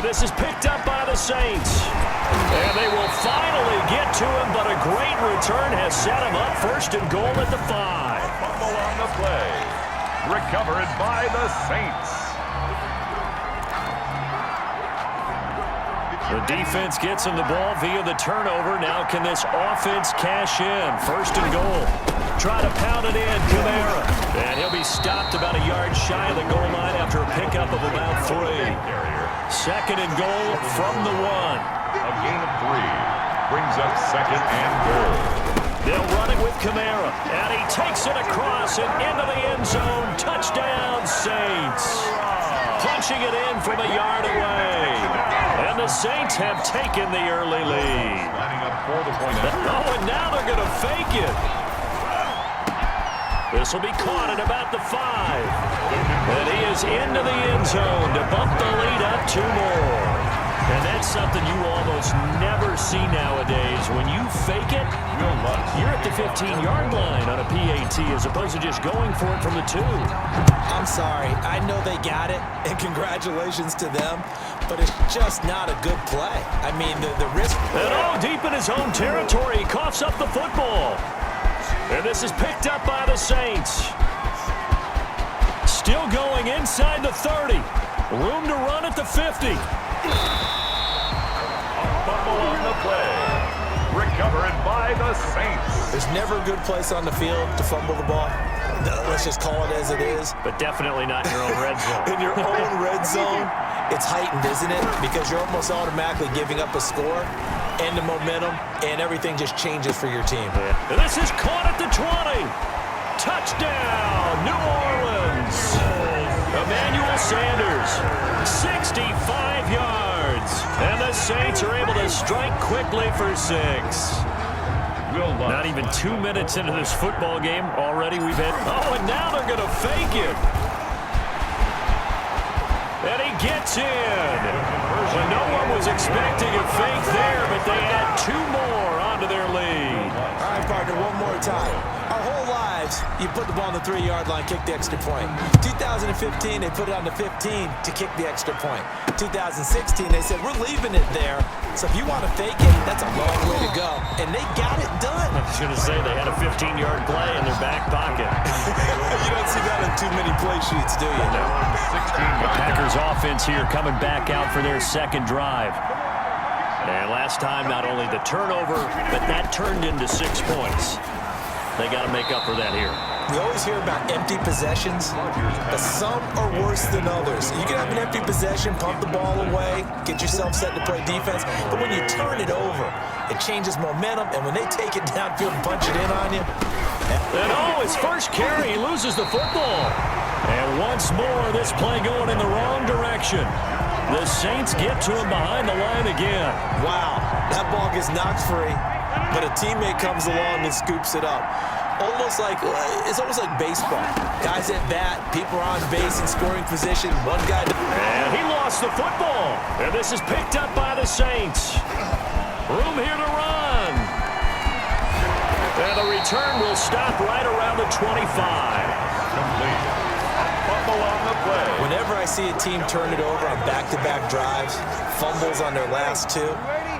this is picked up by the Saints. And they will finally get to him, but a great return has set him up first and goal at the 5. Fumble on the play. Recovered by the Saints. The defense gets him the ball via the turnover. Now can this offense cash in? First and goal. Try to pound it in, Kamara. And he'll be stopped about a yard shy of the goal line after a pickup of about 3. Second and goal from the 1. A gain of 3. Brings up second and goal. They'll run it with Kamara. And he takes it across and into the end zone. Touchdown, Saints. Punching it in from a yard away. And the Saints have taken the early lead. Lining up for the point. Oh, and now they're going to fake it. This will be caught at about the 5. And he is into the end zone to bump the lead up 2 more. And that's something you almost never see nowadays. When you fake it, you're at the 15-yard line on a PAT as opposed to just going for it from the 2. I'm sorry. I know they got it, and congratulations to them, but it's just not a good play. I mean, the risk. And deep in his own territory, he coughs up the football. And this is picked up by the Saints. Still going inside the 30. Room to run at the 50. Fumble on the play. Recovered by the Saints. There's never a good place on the field to fumble the ball. Let's just call it as it is. But definitely not in your own red zone. In your own red zone, it's heightened, isn't it? Because you're almost automatically giving up a score and the momentum, and everything just changes for your team. And this is caught at the 20. Touchdown, New Orleans. Emmanuel Sanders, 65 yards. And the Saints are able to strike quickly for 6. Not even 2 minutes into this football game already we've had. Oh, and now they're going to fake it. And he gets in. Well, no one was expecting a fake there, but they add 2 more onto their lead. All right, partner, one more time. Our whole lives, you put the ball on the 3-yard line, kick the extra point. 2015, they put it on the 15 to kick the extra point. 2016, they said, we're leaving it there. So if you want to fake it, that's a long way to go. And they got it done. I was going to say they had a 15-yard play in their back pocket. You don't see that in too many play sheets, do you? No. The Packers offense here coming back out for their second drive. And last time, not only the turnover, but that turned into 6 points. They got to make up for that here. We always hear about empty possessions, but some are worse than others. You can have an empty possession, pump the ball away, get yourself set to play defense, but when you turn it over, it changes momentum, and when they take it downfield and punch it in on you. And his first carry, he loses the football. And once more, this play going in the wrong direction. The Saints get to him behind the line again. Wow, that ball gets knocked free, but a teammate comes along and scoops it up. It's almost like baseball. Guys at bat, people are on base in scoring position. One guy. And he lost the football. And this is picked up by the Saints. Room here to run. And the return will stop right around the 25. Complete. Fumble on the play. Whenever I see a team turn it over on back-to-back drives, fumbles on their last 2,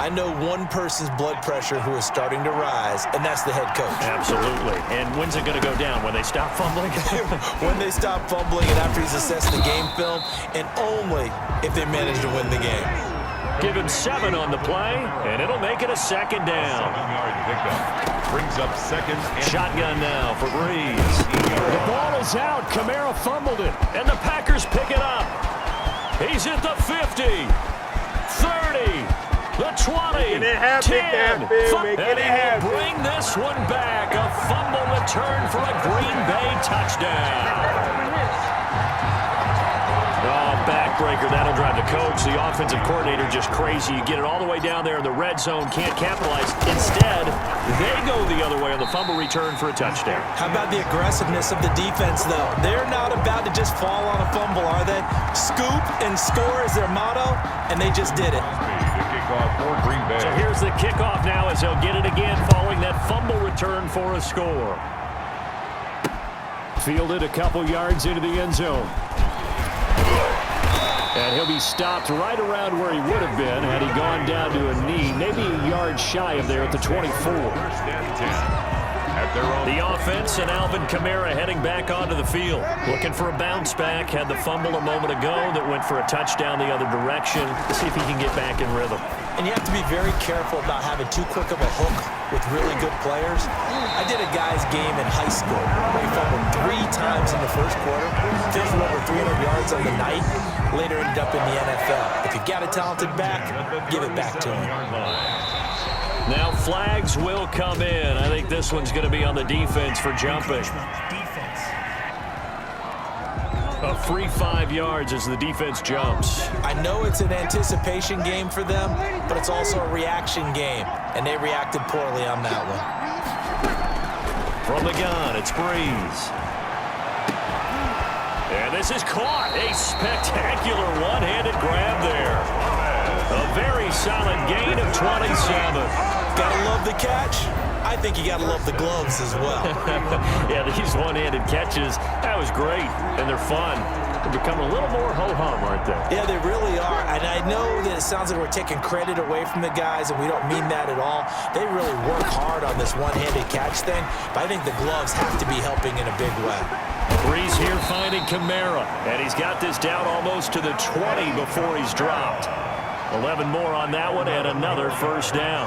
I know one person's blood pressure who is starting to rise, and that's the head coach. Absolutely. And when's it going to go down? When they stop fumbling? When they stop fumbling and after he's assessed the game film, and only if they manage to win the game. Give him 7 on the play, and it'll make it a second down. 7-yard pickup. Brings up second. Shotgun now for Breeze. The ball is out. Kamara fumbled it, and the Packers pick it up. He's at the 50, 30, the 20, 10, and he will bring this one back. A fumble return for a Green Bay touchdown. Backbreaker, that'll drive the coach, the offensive coordinator, just crazy. You get it all the way down there in the red zone, can't capitalize. Instead, they go the other way on the fumble return for a touchdown. How about the aggressiveness of the defense, though? They're not about to just fall on a fumble, are they? Scoop and score is their motto, and they just did it. The kickoff for Green Bay. So here's the kickoff now as they'll get it again following that fumble return for a score. Fielded a couple yards into the end zone. And he'll be stopped right around where he would have been had he gone down to a knee, maybe a yard shy of there at the 24. First and 10. The offense and Alvin Kamara heading back onto the field. Looking for a bounce back. Had the fumble a moment ago that went for a touchdown the other direction. Let's see if he can get back in rhythm. And you have to be very careful about having too quick of a hook with really good players. I did a guy's game in high school where he fumbled 3 times in the first quarter, finished for over 300 yards on the night, later ended up in the NFL. If you got a talented back, give it back to him. Now flags will come in. I think this one's going to be on the defense for jumping. A free 5 yards as the defense jumps. I know it's an anticipation game for them, but it's also a reaction game, and they reacted poorly on that one. From the gun, it's Breeze. And this is caught. A spectacular one-handed grab there. A very solid gain of 27. Gotta love the catch. I think you gotta love the gloves as well. Yeah, these one-handed catches, that was great, and they're fun. They become a little more ho-hum, aren't they? Yeah, they really are, and I know that it sounds like we're taking credit away from the guys, and we don't mean that at all. They really work hard on this one-handed catch thing, but I think the gloves have to be helping in a big way. Breeze here finding Kamara, and he's got this down almost to the 20 before he's dropped. 11 more on that one, and another first down.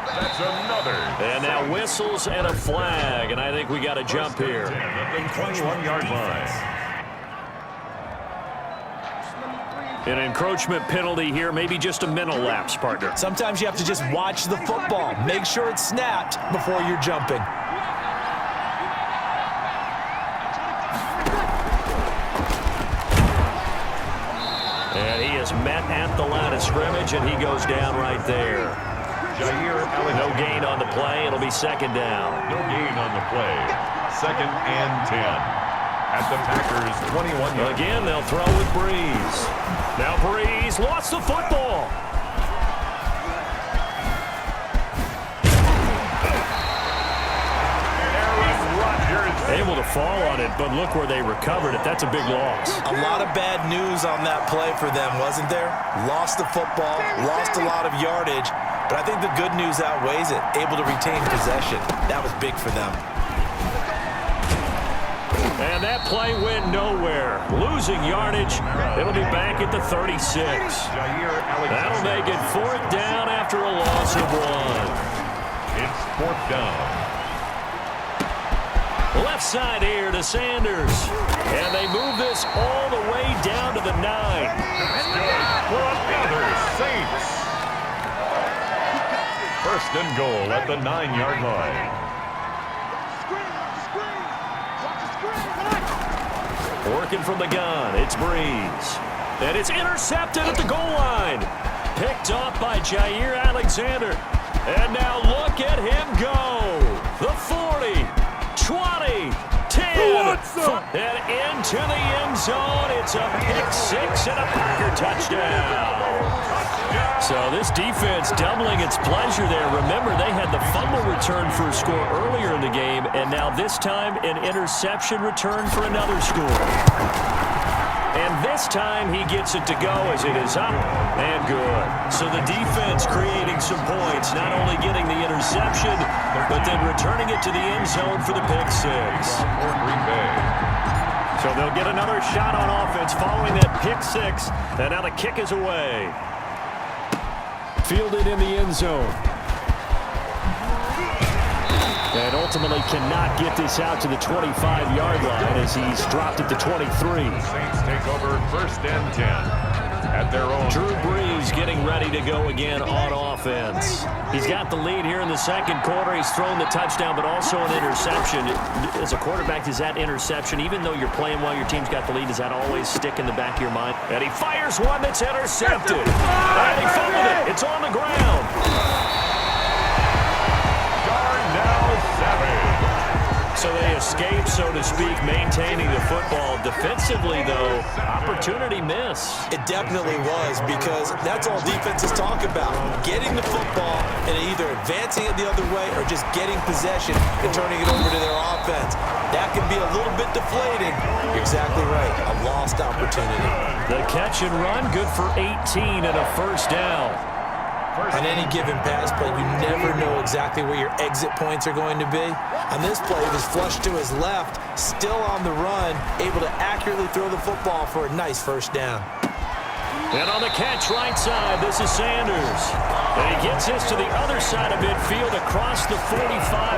That's another. And now whistles and a flag, and I think we got to jump here. The 21-yard line. An encroachment penalty here, maybe just a mental lapse, partner. Sometimes you have to just watch the football. Make sure it's snapped before you're jumping. And he is met at the line of scrimmage, and he goes down right there. No gain on the play. It'll be second down. No gain on the play. Second and 10. At the Packers' 21-yard. Again, they'll throw with Breeze. Now Breeze lost the football. Aaron Rodgers. Able to fall on it, but look where they recovered it. That's a big loss. A lot of bad news on that play for them, wasn't there? Lost the football, lost a lot of yardage, but I think the good news outweighs it. Able to retain possession. That was big for them. And that play went nowhere. Losing yardage. It'll be back at the 36. That'll make it fourth down after a loss of 1. It's fourth down. Left side here to Sanders. And they move this all the way down to the 9. For another Saints. First and goal at the 9-yard line. Working from the gun, it's Breeze. And it's intercepted at the goal line. Picked off by Jair Alexander. And now look at him go. The 40, 20, 10. And into the end zone. It's a pick 6 and a Packer touchdown. So this defense doubling its pleasure there. Remember, they had the fumble return for a score earlier in the game, and now this time an interception return for another score. And this time he gets it to go as it is up and good. So the defense creating some points, not only getting the interception, but then returning it to the end zone for the pick 6. So they'll get another shot on offense following that pick 6, and now the kick is away. Fielded in the end zone. And ultimately cannot get this out to the 25-yard line as he's dropped at the 23. Saints take over first and 10 at their own. Drew Brees getting ready to go again on offense. He's got the lead here in the second quarter. He's thrown the touchdown, but also an interception. As a quarterback, does that interception, even though you're playing while your team's got the lead, does that always stick in the back of your mind? And he fires one that's intercepted. And he fumbled it. It's on the ground. So they escape, so to speak, maintaining the football. Defensively, though, opportunity miss. It definitely was, because that's all defenses talk about. Getting the football and either advancing it the other way or just getting possession and turning it over to their offense. That can be a little bit deflating. You're exactly right. A lost opportunity. The catch and run, good for 18 and a first down. On any given pass play, you never know exactly where your exit points are going to be. On this play, it was flushed to his left, still on the run, able to accurately throw the football for a nice first down. And on the catch right side, this is Sanders. And he gets this to the other side of midfield across the 45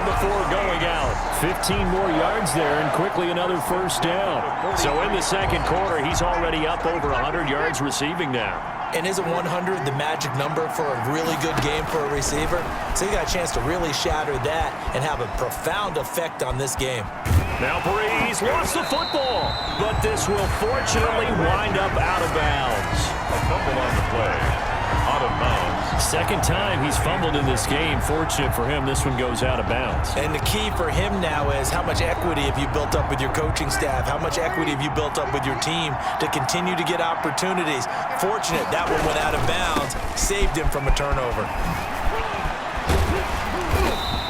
before going out. 15 more yards there and quickly another first down. So in the second quarter, he's already up over 100 yards receiving now. And isn't 100 the magic number for a really good game for a receiver? So you got a chance to really shatter that and have a profound effect on this game. Now Breeze lost the football, but this will fortunately wind up out of bounds. A fumble on the play. Out of bounds. Second time he's fumbled in this game. Fortunate for him, this one goes out of bounds. And the key for him now is how much equity have you built up with your coaching staff? How much equity have you built up with your team to continue to get opportunities? Fortunate that one went out of bounds, saved him from a turnover.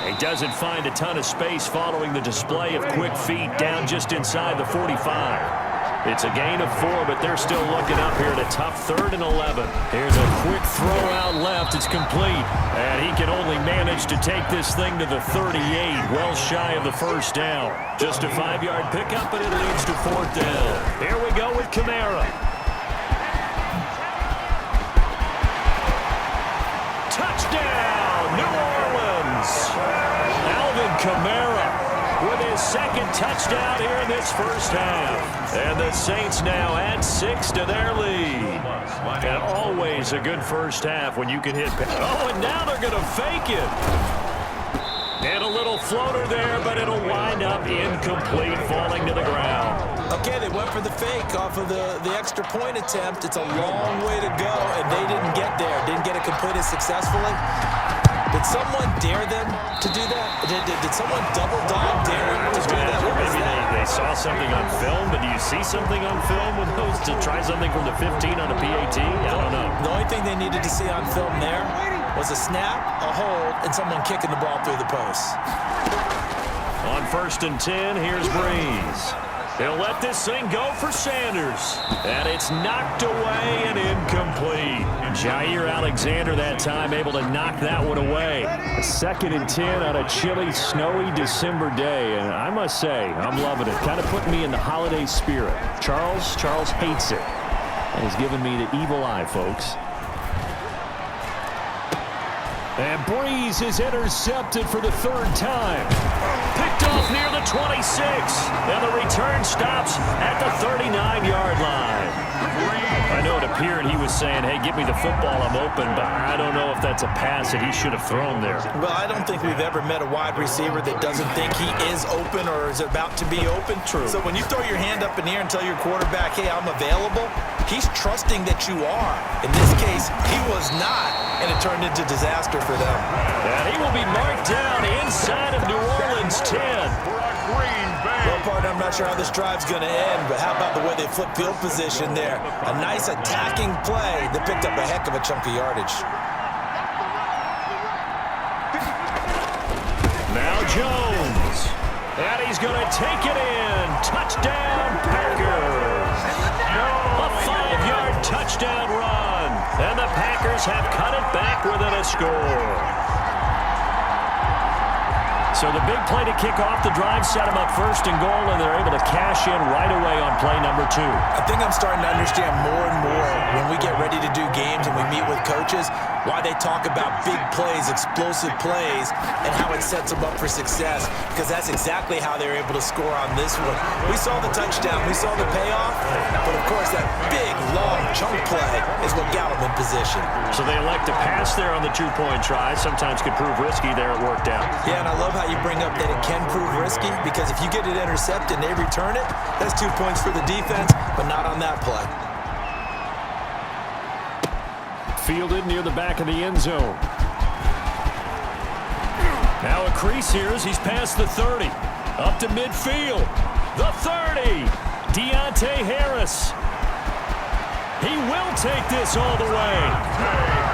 He doesn't find a ton of space following the display of quick feet down just inside the 45. It's a gain of 4, but they're still looking up here at a tough 3rd and 11. Here's a quick throw out left. It's complete. And he can only manage to take this thing to the 38, well shy of the first down. Just a 5-yard pickup, and it leads to 4th down. Here we go with Kamara. Touchdown, New Orleans. Alvin Kamara with his second touchdown here in this first half. And the Saints now add 6 to their lead. And always a good first half when you can hit. Oh, and now they're going to fake it. And a little floater there, but it'll wind up incomplete, falling to the ground. Okay, they went for the fake off of the extra point attempt. It's a long way to go, and they didn't get there. Didn't get it completed successfully. Did someone dare them to do that? Did someone double dog dare them to do that? Maybe they saw something on film, but do you see something on film with those to try something from the 15 on a PAT? I don't know. The only thing they needed to see on film there was a snap, a hold, and someone kicking the ball through the posts. On 1st and 10, here's Breeze. He'll let this thing go for Sanders. And it's knocked away and incomplete. Jair Alexander that time able to knock that one away. 2nd and 10 on a chilly, snowy December day. And I must say, I'm loving it. Kind of putting me in the holiday spirit. Charles hates it. And he's giving me the evil eye, folks. And Breeze is intercepted for the 3rd time. Picked off near the 26. And the return stops at the 39-yard line. I know it appeared he was saying, hey, give me the football, I'm open, but I don't know if that's a pass that he should have thrown there. Well, I don't think we've ever met a wide receiver that doesn't think he is open or is about to be open. True. So when you throw your hand up in the air and tell your quarterback, hey, I'm available, he's trusting that you are. In this case, he was not, and it turned into disaster for them. And he will be marked down inside of New Orleans 10. Well, partner, I'm not sure how this drive's going to end, but how about the way they flip field position there? A nice attacking play that picked up a heck of a chunk of yardage. Now Jones. And he's going to take it in. Touchdown, Packers. A 5-yard touchdown run. And the Packers have cut it back within a score. So the big play to kick off the drive set them up 1st and goal, and they're able to cash in right away on play number 2. I think I'm starting to understand more and more when we get ready to do games and we meet with coaches why they talk about big plays, explosive plays, and how it sets them up for success, because that's exactly how they're able to score on this one. We saw the touchdown, we saw the payoff, but of course that big, long chunk play is what got them in position. So they elect to pass there on the 2-point try. Sometimes could prove risky. There it worked out. Yeah, and I love how you bring up that it can prove risky, because if you get it intercepted and they return it, that's 2 points for the defense, but not on that play. Fielded near the back of the end zone. Now a crease here as he's past the 30. Up to midfield. The 30. Deontay Harris. He will take this all the way.